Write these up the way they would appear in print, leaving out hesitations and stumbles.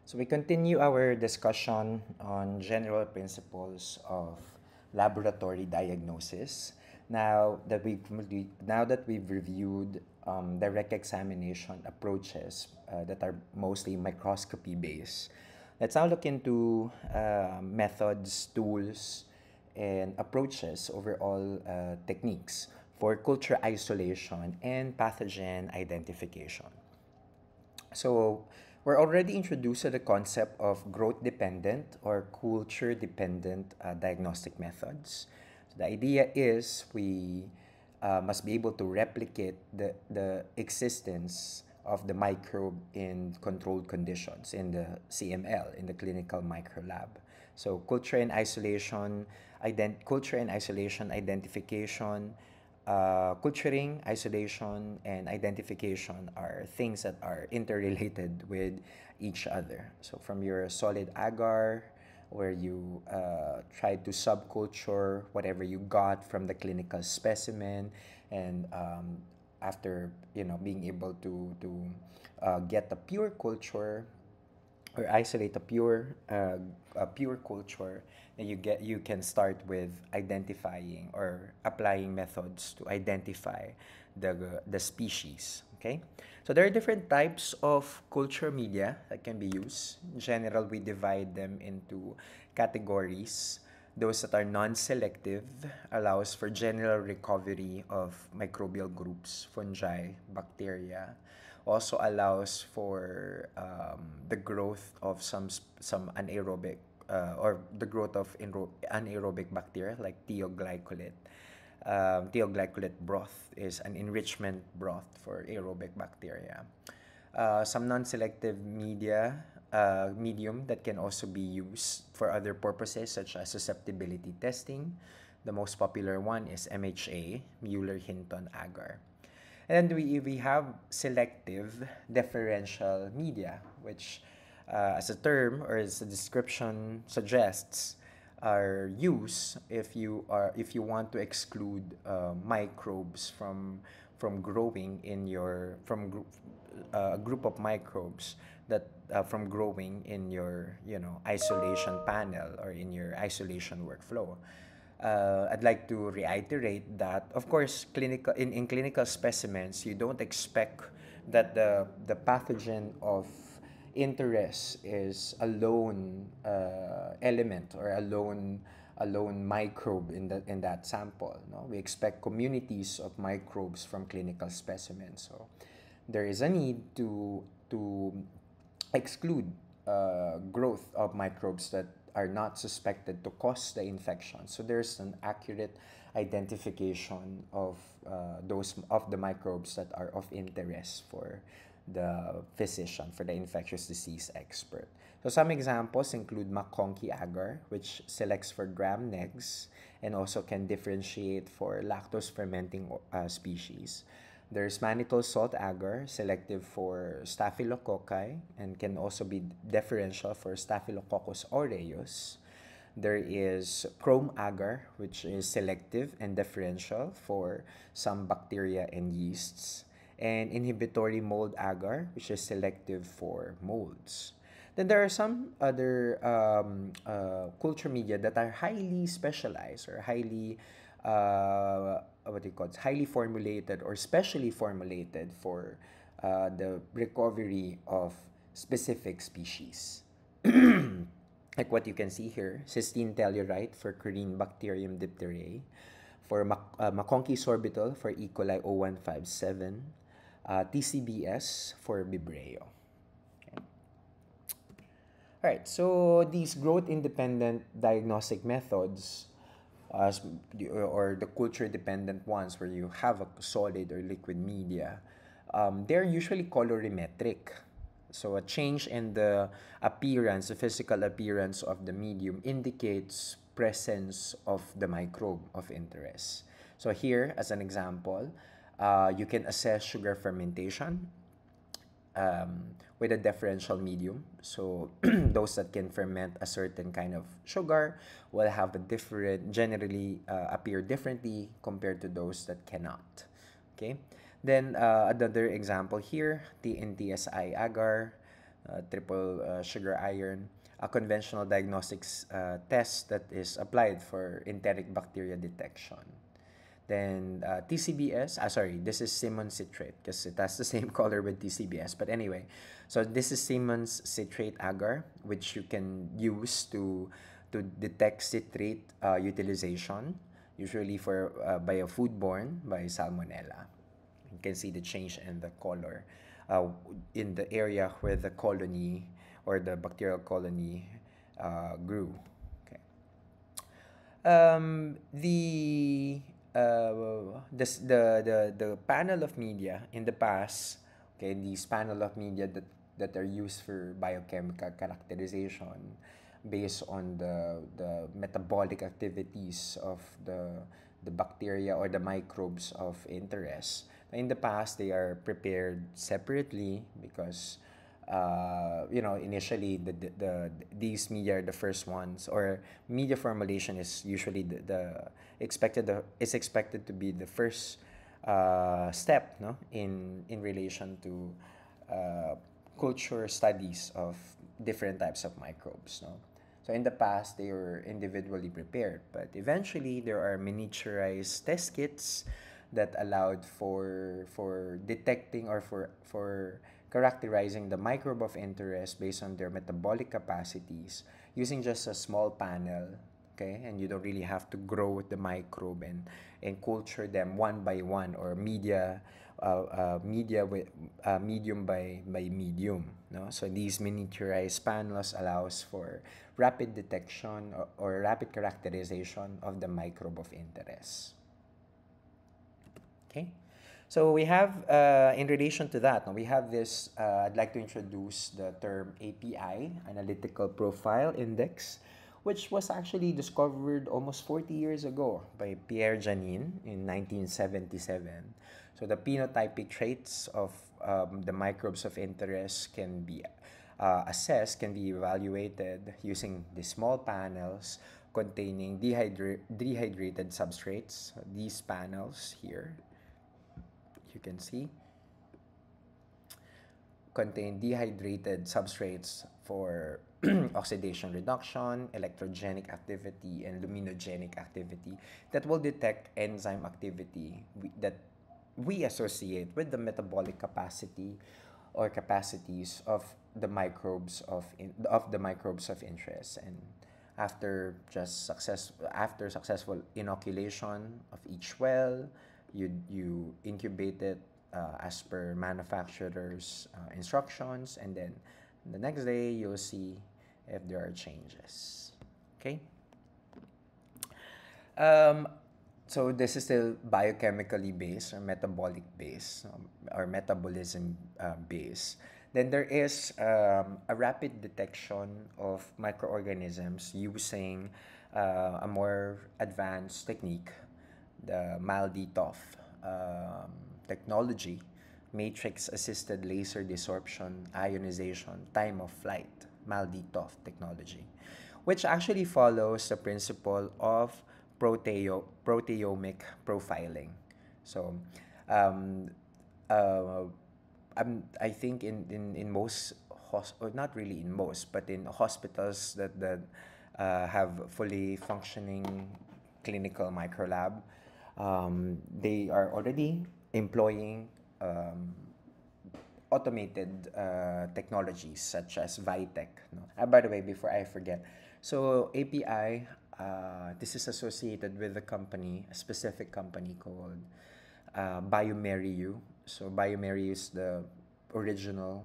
So we continue our discussion on general principles of laboratory diagnosis. Now that we've reviewed direct examination approaches that are mostly microscopy based, let's now look into methods, tools, and approaches, overall techniques for culture isolation and pathogen identification. So we're already introduced to the concept of growth-dependent or culture-dependent diagnostic methods. So the idea is we must be able to replicate the existence of the microbe in controlled conditions in the CML, in the clinical microlab. So culture and isolation identification, culturing, isolation, and identification are things that are interrelated with each other. So from your solid agar, where you try to subculture whatever you got from the clinical specimen, and after being able to get a pure culture or isolate a pure culture, then you can start with identifying or applying methods to identify the species. Okay, so there are different types of culture media that can be used. In general, we divide them into categories. Those that are non-selective allows for general recovery of microbial groups, fungi, bacteria, also allows for the growth of some anaerobic or the growth of anaerobic bacteria like thioglycolate. Thioglycolate broth is an enrichment broth for aerobic bacteria. Some non-selective medium that can also be used for other purposes such as susceptibility testing. The most popular one is MHA, Mueller-Hinton agar. And we have selective differential media, which, as a term or as a description suggests, are used if you want to exclude microbes from growing in your a group of microbes that from growing in your isolation panel or in your isolation workflow. I'd like to reiterate that, of course, in clinical specimens, you don't expect that the pathogen of interest is a lone element or a lone microbe in that sample. No, we expect communities of microbes from clinical specimens. So there is a need to exclude growth of microbes that are not suspected to cause the infection. So there's an accurate identification of those of the microbes that are of interest for the physician, for the infectious disease expert. So some examples include McConkey agar, which selects for gram negs and also can differentiate for lactose fermenting species. There's mannitol salt agar, selective for staphylococci and can also be differential for Staphylococcus aureus. There is chrome agar, which is selective and differential for some bacteria and yeasts. And inhibitory mold agar, which is selective for molds. Then there are some other culture media that are highly specialized or highly what do you call it? Highly formulated or specially formulated for the recovery of specific species. Like what you can see here, cysteine tellurite for Corine bacterium diphtheriae, for McConkey sorbitol for E. coli 0157, TCBS for Vibrio. Okay. All right, so these growth-independent diagnostic methods, or the culture-dependent ones where you have a solid or liquid media, they're usually colorimetric. So a change in the appearance, the physical appearance of the medium indicates presence of the microbe of interest. So here, as an example, you can assess sugar fermentation with a differential medium. So those that can ferment a certain kind of sugar will have a different, generally appear differently compared to those that cannot. Okay. Then another example here, the NTSI agar, triple sugar iron, a conventional diagnostics test that is applied for enteric bacteria detection. Then TCBS, sorry, this is Simmons citrate because it has the same color with TCBS. But anyway, so this is Simmons citrate agar, which you can use to detect citrate utilization, usually for by a foodborne by salmonella. You can see the change in the color uh, in the area where the colony or the bacterial colony grew. Okay. The panel of media in the past, okay, these panel of media that are used for biochemical characterization based on the metabolic activities of the bacteria or the microbes of interest. In the past, they are prepared separately because initially these media are the first ones, or media formulation is usually is expected to be the first step, no, in relation to culture studies of different types of microbes, no. So in the past, they were individually prepared, but eventually there are miniaturized test kits that allowed for detecting or for characterizing the microbe of interest based on their metabolic capacities using just a small panel. Okay, and you don't really have to grow the microbe and culture them one by one, or media with medium by medium, no. So these miniaturized panels allows for rapid detection or rapid characterization of the microbe of interest. Okay. So we have, in relation to that, we have this, I'd like to introduce the term API, Analytical Profile Index, which was actually discovered almost 40 years ago by Pierre Janin in 1977. So the phenotypic traits of the microbes of interest can be assessed, can be evaluated using the small panels containing dehydrated substrates. These panels here, you can see, contain dehydrated substrates for oxidation reduction, electrogenic activity, and luminogenic activity that will detect enzyme activity that we associate with the metabolic capacity or capacities of the microbes of interest. And after successful inoculation of each well, you incubate it as per manufacturer's instructions, and then the next day you'll see if there are changes. Okay. Um, so this is still biochemically based or metabolic based, or metabolism based. Then there is a rapid detection of microorganisms using a more advanced technique, the MALDI-TOF technology, matrix assisted laser desorption ionization time of flight, MALDI-TOF technology, which actually follows the principle of proteomic profiling. So, um, uh, I think in most or not really in most, but in hospitals that have fully functioning clinical microlab, they are already employing automated technologies such as Vitec. No? By the way, before I forget, so API, this is associated with a specific company called BioMerieux. So BioMerieux is the original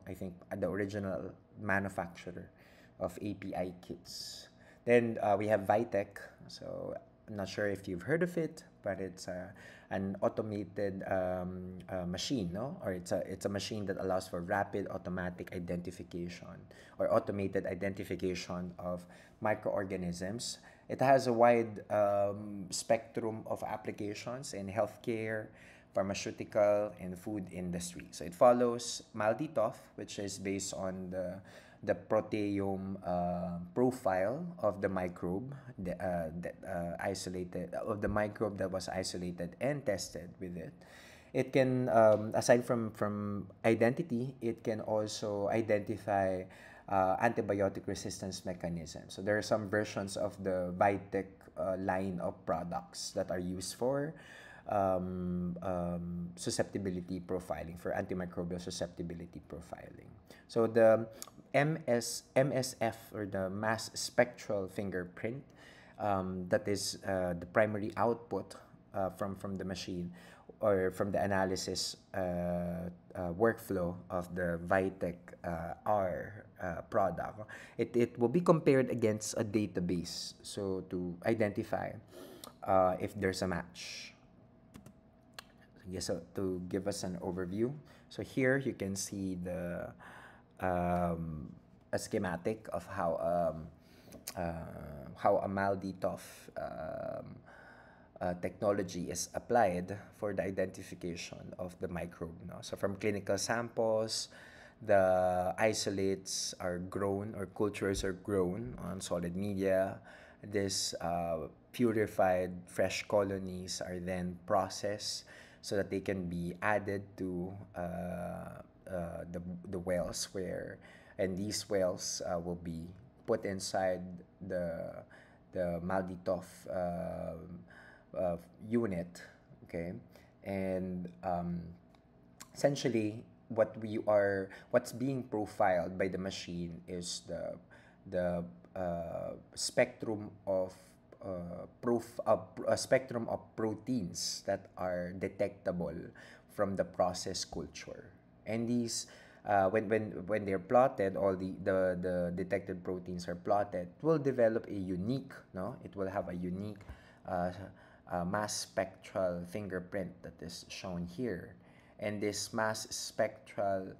manufacturer of API kits. Then we have Vitec. So I'm not sure if you've heard of it, but it's an automated machine, no? Or it's a machine that allows for rapid automatic identification or automated identification of microorganisms. It has a wide spectrum of applications in healthcare, pharmaceutical, and food industry. So it follows MALDI-TOF, which is based on the proteome profile of the microbe that isolated of the microbe that was isolated and tested with it. It can, aside from identity, it can also identify antibiotic resistance mechanisms. So there are some versions of the Vitec line of products that are used for susceptibility profiling, for antimicrobial susceptibility profiling. So the MSF, or the mass spectral fingerprint, that is the primary output from the machine, or from the analysis workflow of the Vitec R product. It will be compared against a database, so to identify if there's a match. Yes, so to give us an overview, so here you can see a schematic of how a MALDI-TOF technology is applied for the identification of the microbe. No? So from clinical samples, the isolates are grown, or cultures are grown on solid media. This purified fresh colonies are then processed so that they can be added to the wells, and these wells will be put inside the Malditoff unit, okay, and essentially what's being profiled by the machine is the spectrum of a spectrum of proteins that are detectable from the process culture. And these, when they're plotted, all the detected proteins are plotted, it will develop a unique, no? It will have a unique mass spectral fingerprint that is shown here. And this mass spectral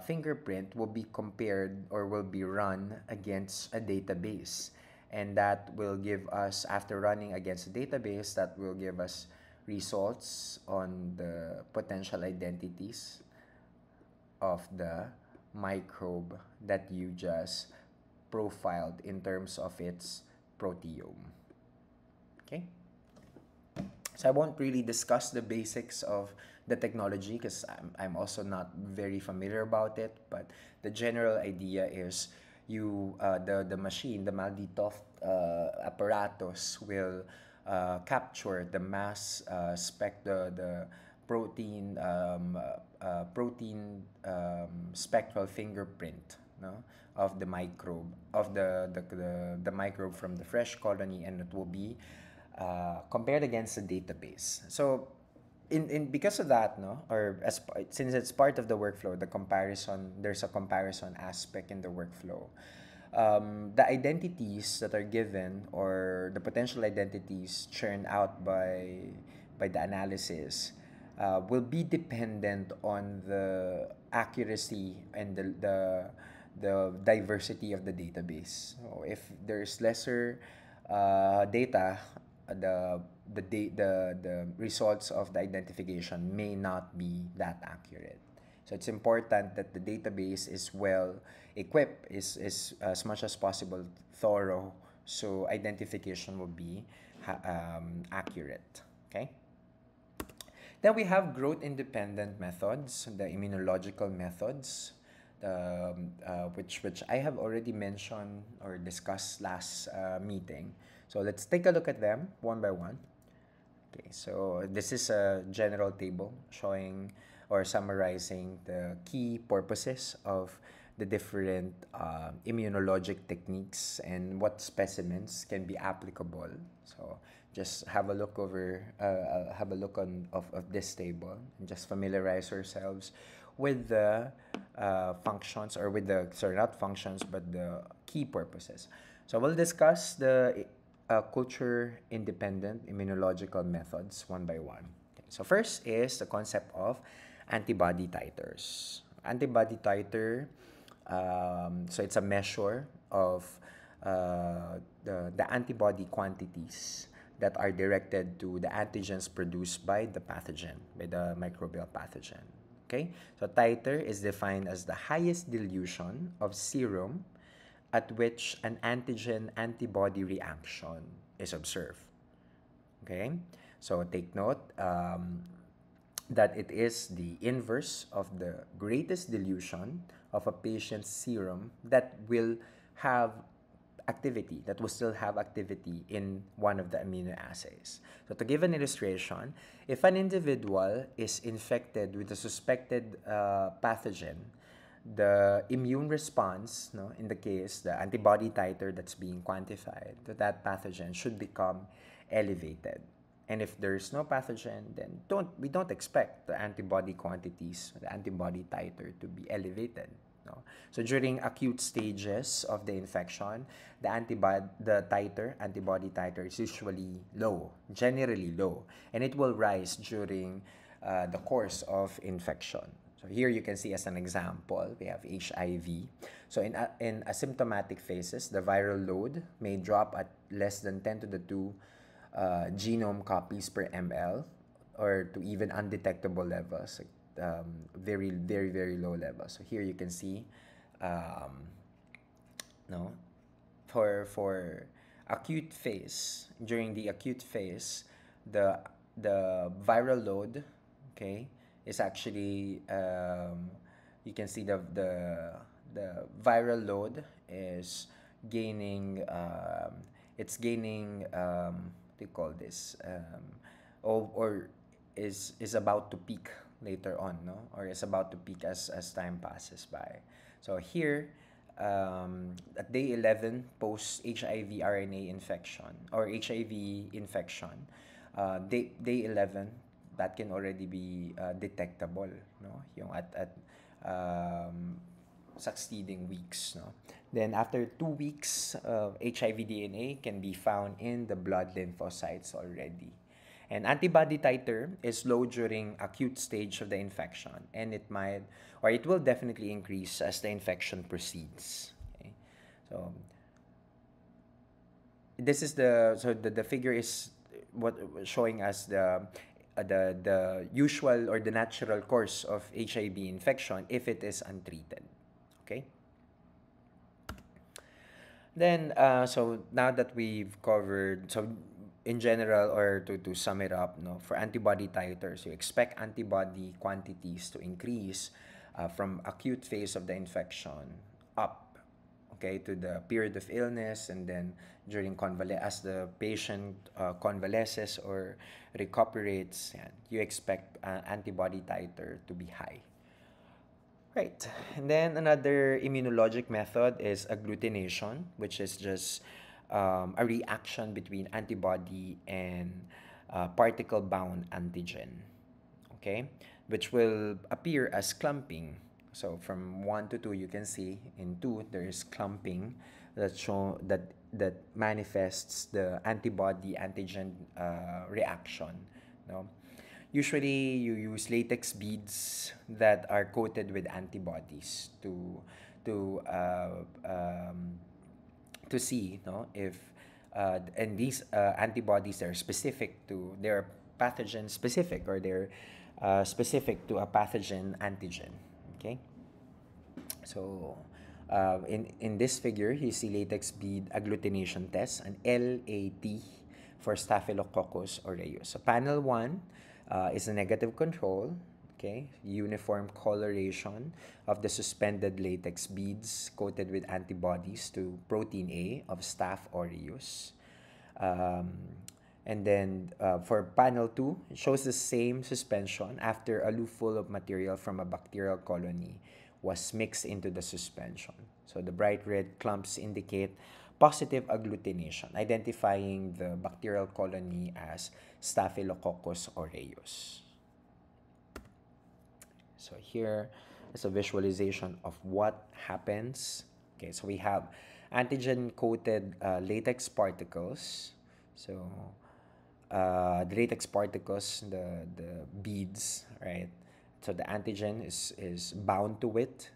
fingerprint will be compared, or will be run against a database. And that will give us, after running against a database, that will give us results on the potential identities of the microbe that you just profiled in terms of its proteome. Okay? So I won't really discuss the basics of the technology, because I'm also not very familiar about it, but the general idea is the machine, the Malditoff apparatus, will capture the mass spec the protein spectral fingerprint, no, of the microbe, of the microbe from the fresh colony, and it will be compared against the database. So because of that, no, or since it's part of the workflow, there's a comparison aspect in the workflow. The identities that are given, or the potential identities churned out by the analysis, will be dependent on the accuracy and the diversity of the database. So if there's lesser data, the results of the identification may not be that accurate. So it's important that the database is well equipped, is as much as possible thorough, so identification will be accurate. Okay. Then we have growth-independent methods, the immunological methods, which I have already mentioned or discussed last meeting. So let's take a look at them one by one. Okay, so this is a general table showing or summarizing the key purposes of the different immunologic techniques and what specimens can be applicable. So just have a look of this table, and just familiarize ourselves with the functions, or with the, sorry, not functions, but the key purposes. So we'll discuss the culture-independent immunological methods one by one. Okay. So first is the concept of antibody titers. Antibody titer, so it's a measure of the antibody quantities that are directed to the antigens produced by the pathogen, by the microbial pathogen. Okay, so titer is defined as the highest dilution of serum at which an antigen-antibody reaction is observed. Okay, so take note, that it is the inverse of the greatest dilution of a patient's serum that will have activity, that will still have activity in one of the immunoassays. So to give an illustration, if an individual is infected with a suspected pathogen, the immune response, no, in the case, the antibody titer that's being quantified to that pathogen should become elevated. And if there's no pathogen, then we don't expect the antibody quantities, the antibody titer to be elevated. No? So during acute stages of the infection, the antibody titer is usually low, generally low, and it will rise during the course of infection. So here you can see as an example, we have HIV. So in asymptomatic phases, the viral load may drop at less than 10 to the 2 genome copies per ml, or to even undetectable levels, like, very, very, very low levels. So here you can see, no, for acute phase, during the acute phase, the viral load, okay, is actually, you can see the viral load is gaining, it's gaining, what do you call this, or is about to peak later on, no, or is about to peak as time passes by. So here, at day 11 post HIV RNA infection or HIV infection, day 11, that can already be detectable, no, yung at succeeding weeks, no. Then after 2 weeks, HIV DNA can be found in the blood lymphocytes already. And antibody titer is low during acute stage of the infection, and it will definitely increase as the infection proceeds. Okay? So this is the figure is what showing us the usual or the natural course of HIV infection if it is untreated. Okay. Then, so now that we've covered, so in general, or to sum it up, no, for antibody titers, you expect antibody quantities to increase from acute phase of the infection up, okay, to the period of illness, and then during as the patient convalesces or recuperates, yeah, you expect antibody titer to be high. Right. And then another immunologic method is agglutination, which is just a reaction between antibody and particle-bound antigen, okay, which will appear as clumping. So from 1 to 2, you can see in 2 there is clumping that manifests the antibody antigen reaction. No? Usually, you use latex beads that are coated with antibodies to see, no, if and these antibodies are specific to, they're pathogen specific, or they're specific to a pathogen antigen. Okay, so in this figure, you see latex bead agglutination test, an LAT for Staphylococcus aureus. So panel 1 is a negative control, okay, uniform coloration of the suspended latex beads coated with antibodies to protein A of Staph aureus. Um, and then for panel 2, it shows the same suspension after a loop-full of material from a bacterial colony was mixed into the suspension. So the bright red clumps indicate positive agglutination, identifying the bacterial colony as Staphylococcus aureus. So here is a visualization of what happens. Okay, so we have antigen-coated latex particles. So the latex particles, the beads, right? So the antigen is bound to it.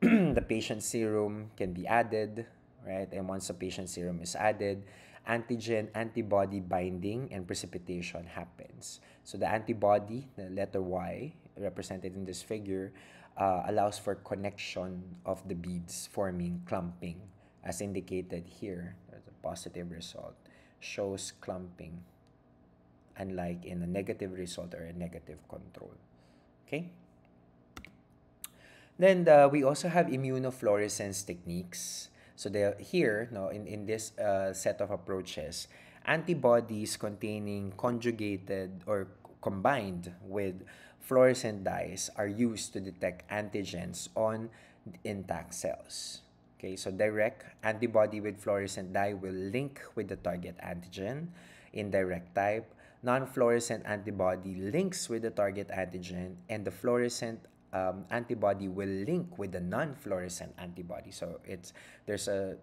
The patient serum can be added, right? And once the patient serum is added, antigen-antibody binding and precipitation happens. So the antibody, the letter Y, represented in this figure, allows for connection of the beads, forming clumping, as indicated here. There's a positive result, shows clumping unlike in a negative result or a negative control. Okay? Then we also have immunofluorescence techniques. So here, no, in this set of approaches, antibodies containing conjugated or combined with fluorescent dyes are used to detect antigens on intact cells. Okay, so direct antibody with fluorescent dye will link with the target antigen. Indirect type, non-fluorescent antibody links with the target antigen, and the fluorescent antibody will link with the non-fluorescent antibody. So there's a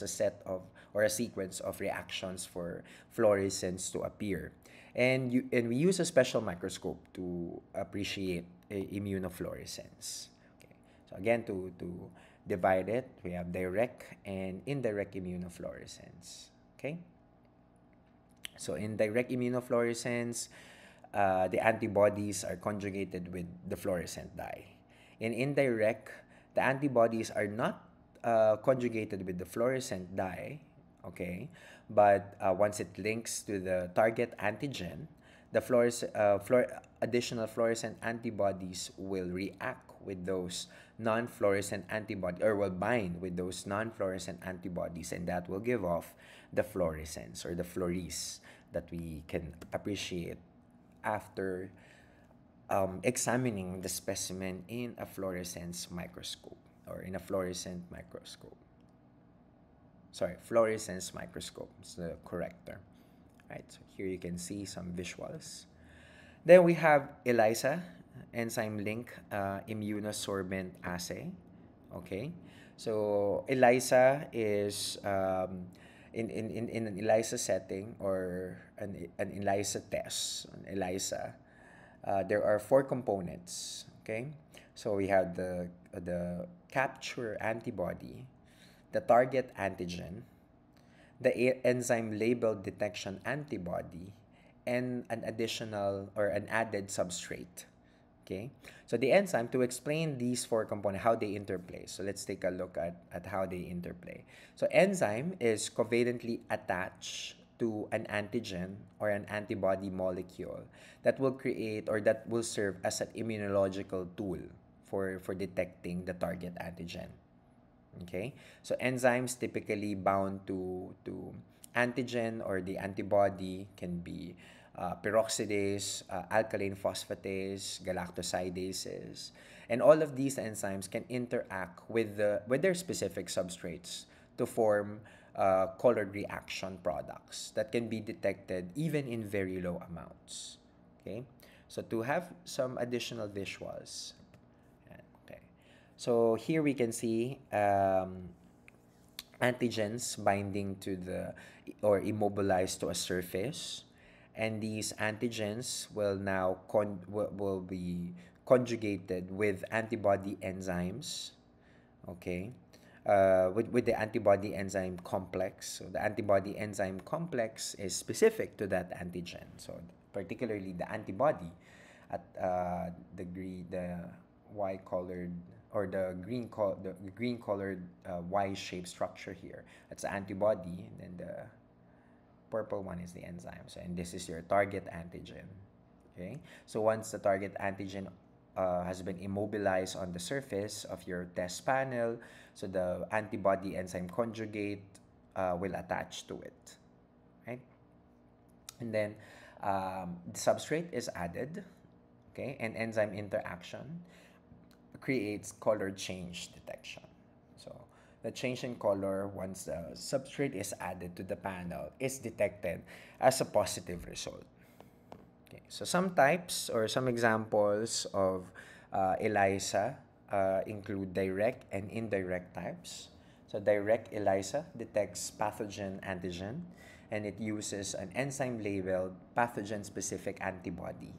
set of or a sequence of reactions for fluorescence to appear, and we use a special microscope to appreciate immunofluorescence. Okay, so again to divide it, we have direct and indirect immunofluorescence. Okay. So in direct immunofluorescence, the antibodies are conjugated with the fluorescent dye. In indirect, the antibodies are not conjugated with the fluorescent dye, okay? But once it links to the target antigen, the additional fluorescent antibodies will react with those non-fluorescent antibodies or will bind with those non-fluorescent antibodies, and that will give off the fluorescence or the fluoresce that we can appreciate after examining the specimen in a fluorescence microscope or in a fluorescent microscope. Sorry, fluorescence microscope is the correct term. Right, so here you can see some visuals. Then we have ELISA, enzyme link immunosorbent assay. Okay, so ELISA is in an ELISA setting or an ELISA test, an ELISA, there are four components. Okay, so we have the capture antibody, the target antigen, the enzyme labeled detection antibody, and an additional or an added substrate. Okay, so the enzyme, to explain these four components, how they interplay. So let's take a look at how they interplay. So enzyme is covalently attached to an antigen or an antibody molecule that will create or that will serve as an immunological tool for detecting the target antigen. Okay, so enzymes typically bound to antigen or the antibody can be peroxidase, alkaline phosphatase, galactosidases, and all of these enzymes can interact with their specific substrates to form colored reaction products that can be detected even in very low amounts. Okay, so to have some additional visuals. Okay, so here we can see antigens binding to the or immobilized to a surface, and these antigens will now will be conjugated with antibody enzymes. Okay, with the antibody enzyme complex. So the antibody enzyme complex is specific to that antigen, so particularly the antibody at the Y colored or the green colored Y-shaped structure here. That's the antibody, and then the purple one is the enzyme. So, and this is your target antigen. Okay, so once the target antigen has been immobilized on the surface of your test panel, so the antibody enzyme conjugate will attach to it, right? And then the substrate is added, okay, and enzyme interaction creates color change detection. So the change in color once the substrate is added to the panel is detected as a positive result. Okay, so some types or some examples of ELISA include direct and indirect types. So direct ELISA detects pathogen antigen, and it uses an enzyme-labeled pathogen-specific antibody.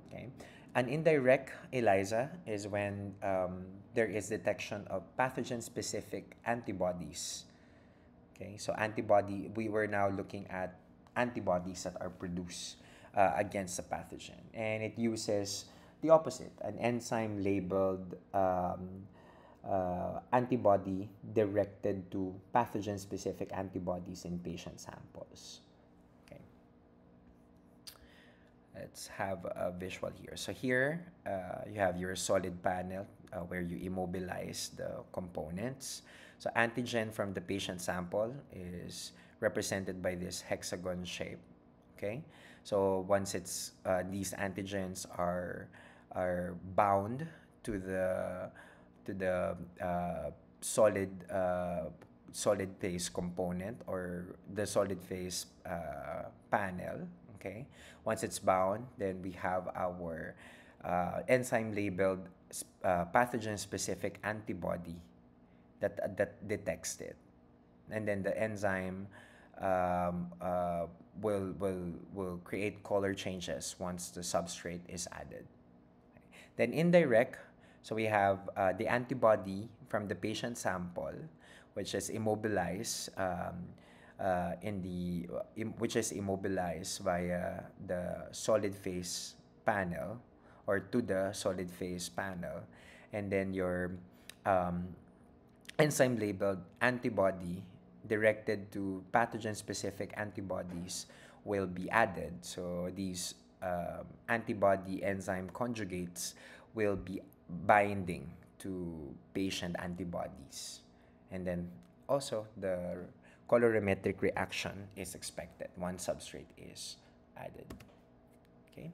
Okay. An indirect ELISA is when there is detection of pathogen-specific antibodies. Okay, so we were now looking at antibodies that are produced against a pathogen, and it uses the opposite, an enzyme-labeled antibody directed to pathogen-specific antibodies in patient samples. Okay. Let's have a visual here. So here, you have your solid panel where you immobilize the components. So antigen from the patient sample is represented by this hexagon shape. Okay, so once it's these antigens are bound to the solid solid phase component or the solid phase panel. Okay, once it's bound, then we have our enzyme labeled pathogen specific antibody that detects it, and then the enzyme will create color changes once the substrate is added. Then indirect, so we have the antibody from the patient sample, which is immobilized which is immobilized via the solid phase panel or to the solid phase panel, and then your um, enzyme labeled antibody directed to pathogen specific antibodies will be added. So these antibody enzyme conjugates will be binding to patient antibodies. And then also the colorimetric reaction is expected once substrate is added. Okay.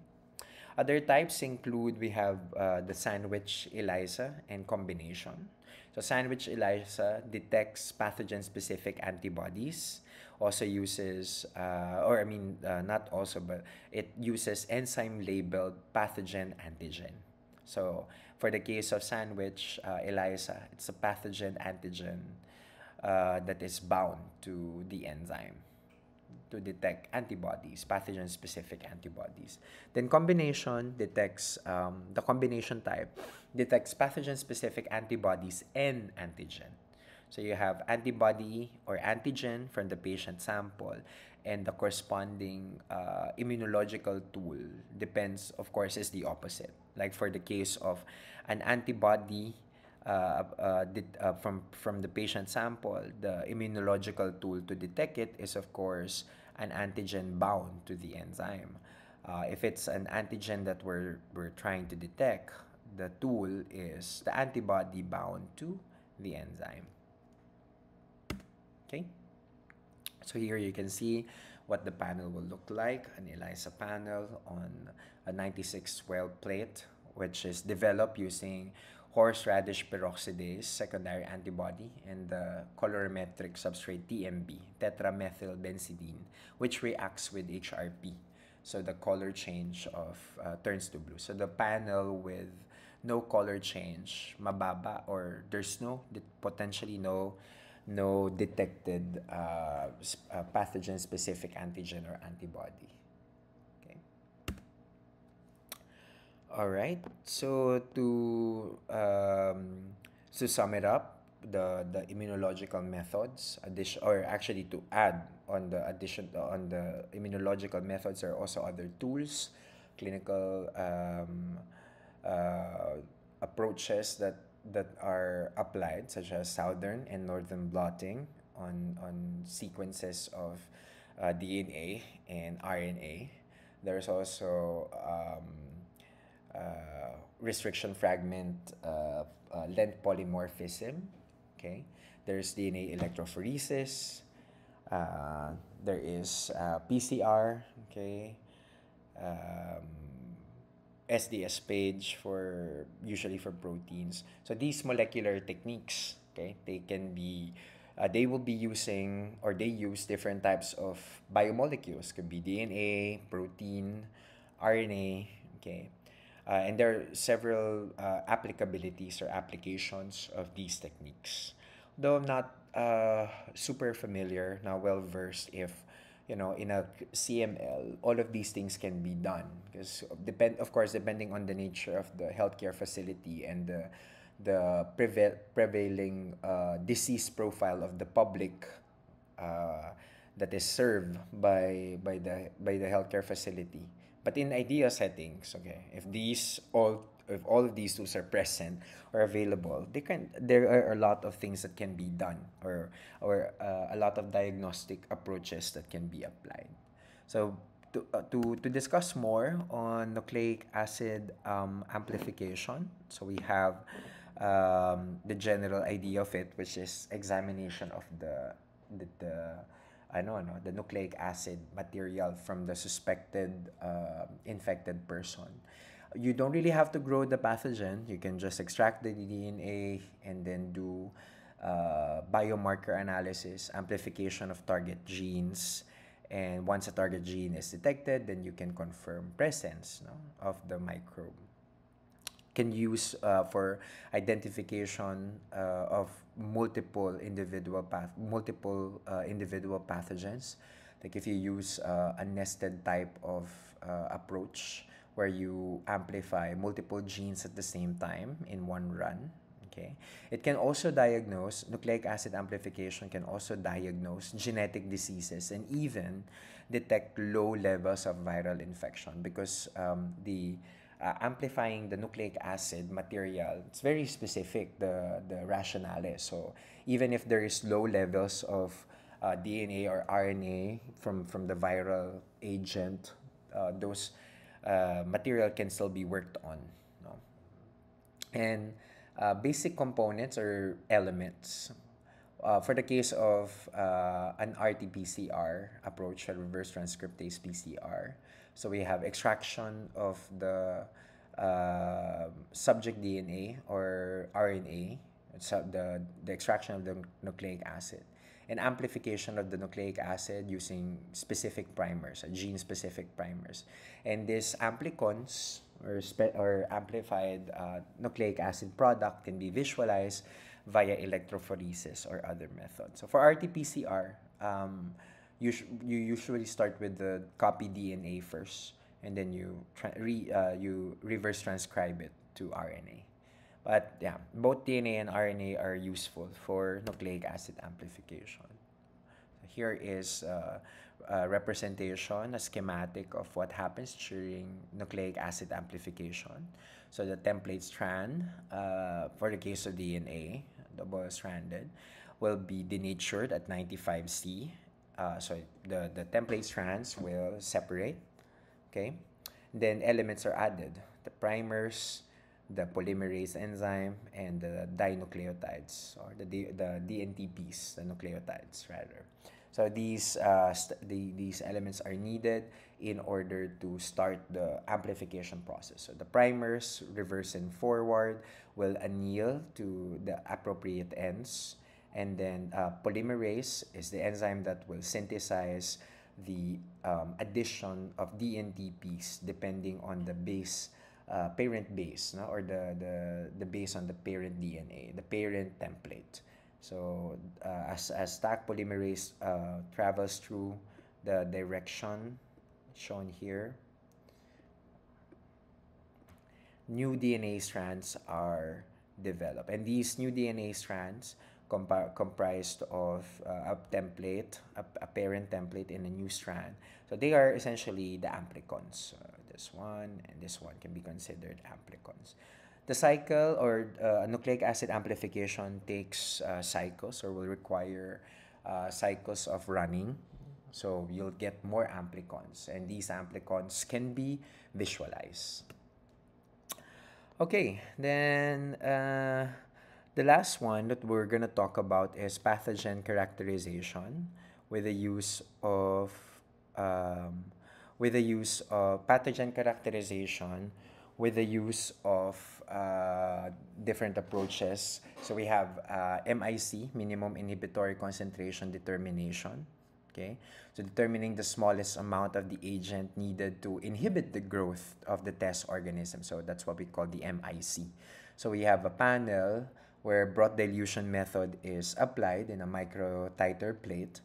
Other types include we have the sandwich ELISA and combination. So sandwich ELISA detects pathogen-specific antibodies, also uses, not also, but it uses enzyme-labeled pathogen antigen. So for the case of sandwich ELISA, it's a pathogen antigen that is bound to the enzyme to detect antibodies, pathogen-specific antibodies. Then combination detects, the combination type detects pathogen-specific antibodies and antigen. So you have antibody or antigen from the patient sample, and the corresponding immunological tool depends, of course, is the opposite. Like for the case of an antibody from the patient sample, the immunological tool to detect it is, of course, an antigen bound to the enzyme. If it's an antigen that we're trying to detect, the tool is the antibody bound to the enzyme. Okay? So here you can see what the panel will look like, an ELISA panel on a 96-well plate, which is developed using horseradish peroxidase secondary antibody and the colorimetric substrate TMB, tetramethylbenzidine, which reacts with HRP. So the color change of turns to blue. So the panel with no color change, mababa, or there's potentially no detected pathogen specific antigen or antibody. Okay. All right. So to sum it up, the immunological methods addition or actually to add on the addition on the immunological methods, there are also other tools, clinical approaches that are applied, such as southern and northern blotting on sequences of DNA and RNA. There's also restriction fragment length polymorphism. Okay, there's DNA electrophoresis. There is PCR. Okay, um, SDS page for usually for proteins. So these molecular techniques, okay, they will be using or they use different types of biomolecules. Could be DNA, protein, RNA, okay. And there are several applicabilities or applications of these techniques. Though I'm not super familiar, now well versed if in a CML, all of these things can be done because of course, depending on the nature of the healthcare facility and the prevailing disease profile of the public that is served by the healthcare facility. But in ideal settings, okay, if all of these tools are present or available, there are a lot of things that can be done or a lot of diagnostic approaches that can be applied. So To discuss more on nucleic acid amplification, so we have the general idea of it, which is examination of the I don't know, the nucleic acid material from the suspected infected person. You don't really have to grow the pathogen. You can just extract the DNA and then do biomarker analysis, amplification of target genes, and once a target gene is detected, then you can confirm presence, no, of the microbe. Can use for identification of multiple individual pathogens. Like if you use a nested type of approach where you amplify multiple genes at the same time in one run. Okay. It can also diagnose, nucleic acid amplification can also diagnose genetic diseases and even detect low levels of viral infection because the amplifying the nucleic acid material, it's very specific, the rationale. So even if there is low levels of DNA or RNA from the viral agent, those material can still be worked on. No? And basic components or elements. For the case of an RT-PCR approach, a reverse transcriptase PCR, so we have extraction of the subject DNA or RNA, so the extraction of the nucleic acid, and amplification of the nucleic acid using specific primers, gene-specific primers. And these amplicons or amplified nucleic acid product can be visualized via electrophoresis or other methods. So for RT-PCR, you usually start with the copy DNA first, and then you reverse transcribe it to RNA. But yeah, both DNA and RNA are useful for nucleic acid amplification. Here is a representation, a schematic of what happens during nucleic acid amplification. So the template strand, for the case of DNA, double-stranded, will be denatured at 95C. So the template strands will separate, okay? Then elements are added. The primers, the polymerase enzyme, and the dinucleotides, or the DNTPs, the nucleotides rather. So these elements are needed in order to start the amplification process. So the primers, reverse and forward, will anneal to the appropriate ends. And then polymerase is the enzyme that will synthesize the addition of DNTPs depending on the base, parent base, no? Or the base on the parent DNA, the parent template. So as Stack polymerase travels through the direction shown here, new DNA strands are developed. And these new DNA strands comprised of a template, a parent template in a new strand. So they are essentially the amplicons. This one and this one can be considered amplicons. The cycle or nucleic acid amplification takes cycles or will require cycles of running. So you'll get more amplicons, and these amplicons can be visualized. Okay, then the last one that we're going to talk about is pathogen characterization with the use of pathogen characterization with the use of different approaches. So we have MIC, minimum inhibitory concentration determination. Okay, so determining the smallest amount of the agent needed to inhibit the growth of the test organism. So that's what we call the MIC. So we have a panel where broth dilution method is applied in a microtiter plate,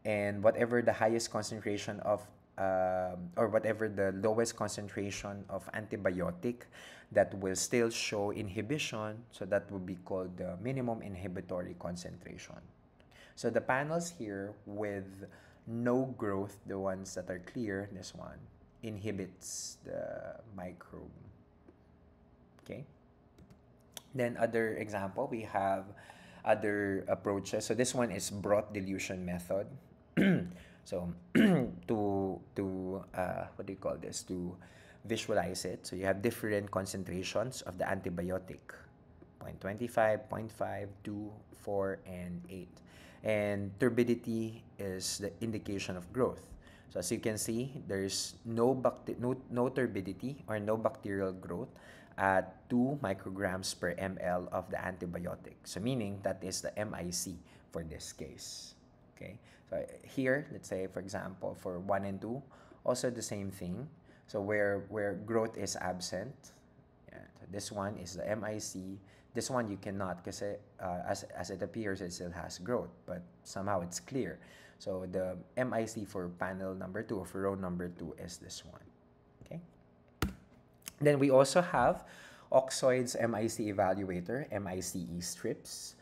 and whatever the highest concentration of or whatever the lowest concentration of antibiotic that will still show inhibition, so that would be called the minimum inhibitory concentration. So the panels here with no growth, the ones that are clear, this one, inhibits the microbe. Okay. Then other example, we have other approaches. So this one is broth dilution method. So what do you call this? To visualize it, so you have different concentrations of the antibiotic: 0.25, zero point 0.5, 2, 4, and 8. And turbidity is the indication of growth. So as you can see, there's no turbidity or no bacterial growth at 2 micrograms per ml of the antibiotic. So meaning that is the MIC for this case. Okay. So here, let's say for example for 1 and 2, also the same thing. So where growth is absent, yeah, so this one is the MIC. This one you cannot because as it appears it still has growth, but somehow it's clear. So the MIC for panel number 2 or for row number 2 is this one. Okay. Then we also have Oxoid's MIC evaluator, MICE strips,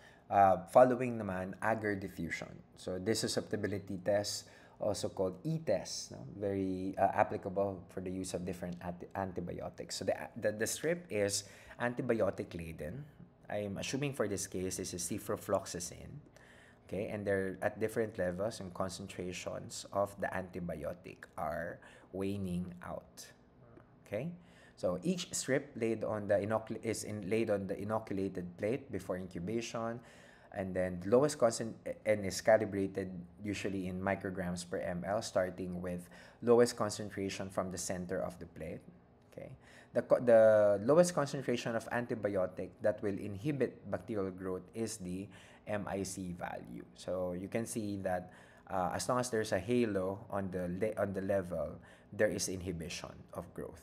following naman agar diffusion. So this susceptibility test, also called e-test, no? Very applicable for the use of different antibiotics. So the strip is antibiotic laden. I'm assuming for this case this is ciprofloxacin. Okay, and they're at different levels and concentrations of the antibiotic are waning out. Okay, so each strip laid on the laid on the inoculated plate before incubation, and then lowest constant and is calibrated usually in micrograms per ml, starting with lowest concentration from the center of the plate. Okay, the lowest concentration of antibiotic that will inhibit bacterial growth is the MIC value. So you can see that as long as there's a halo on the level, there is inhibition of growth.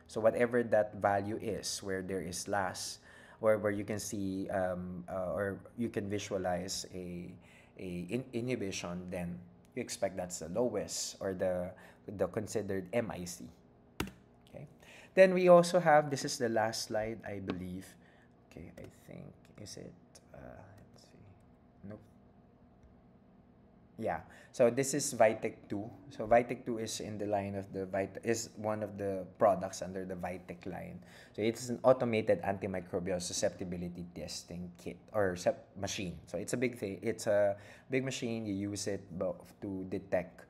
So whatever that value is, where there is where you can see or you can visualize inhibition, then you expect that's the lowest or the considered MIC. Okay. Then we also have, this is the last slide, I believe. Okay, I think, is it? Let's see. Nope. Yeah. So this is Vitek 2. So Vitek 2 is in the line of is one of the products under the Vitek line. So it's an automated antimicrobial susceptibility testing kit or machine. So it's a big thing. It's a big machine. You use it to detect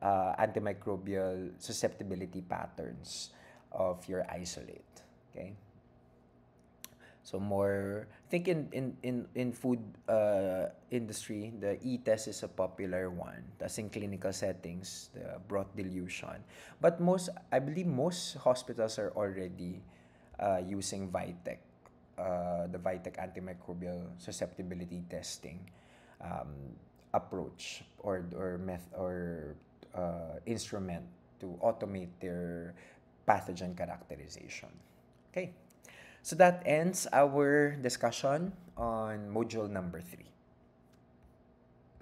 antimicrobial susceptibility patterns of your isolate. Okay. So more, I think in food industry, the e-test is a popular one. That's in clinical settings, the broth dilution. But I believe most hospitals are already using Vitek, the Vitek antimicrobial susceptibility testing approach or instrument to automate their pathogen characterization. Okay. So that ends our discussion on module number 3.